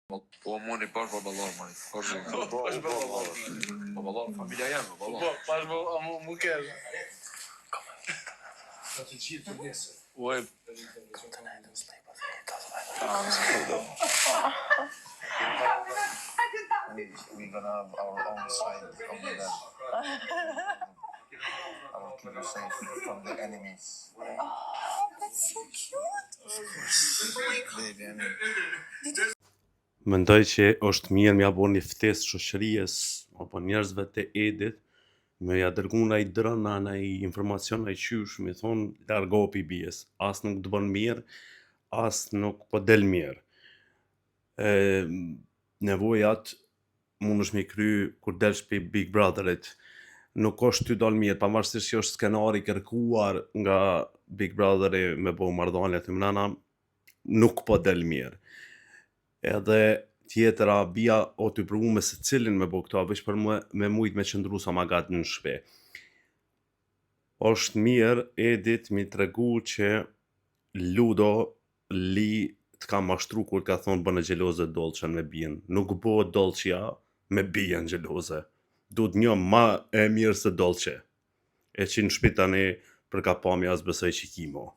Po moni pash baballar, moni. Pash baballar. Baballar, familja jam, baballar. Po, pash mu kërë. Të gjithë të nesër. Uaj. We're gonna have our own side of the land. I will keep you safe from the enemies. That's so cute. Baby, I mean. Mendoj që është mirë m'ja bo një ftesë shoqërisë apo njerëzve të Edit, me ja dërgu ndaj drona, ndaj informacion, ndaj qysh, me thonë largo pi bijes, as nuk të bën mirë, as nuk po del mirë. Nevojat mund është me kry kur delsh pi Big Brotherit, nuk është ty dal mirë, pavarësisht që është skenari kërkuar nga Big Brotheri me bo marrëdhënie të mënana, nuk po del mirë. Edhe tjetëra bia o të përvu me se cilin me bo këto, veç për me mujt me qëndru sa ma gatë në shpe. Është mirë Edit mi tregu që Ludo li të ka mashtru kur ka thonë bënë gjeloze dolçen me bien. Nuk bo dolçja me bien gjeloze. Duhet një ma e mirë se dolçe. E që në shpi tani për ka pami as besoj që kimo.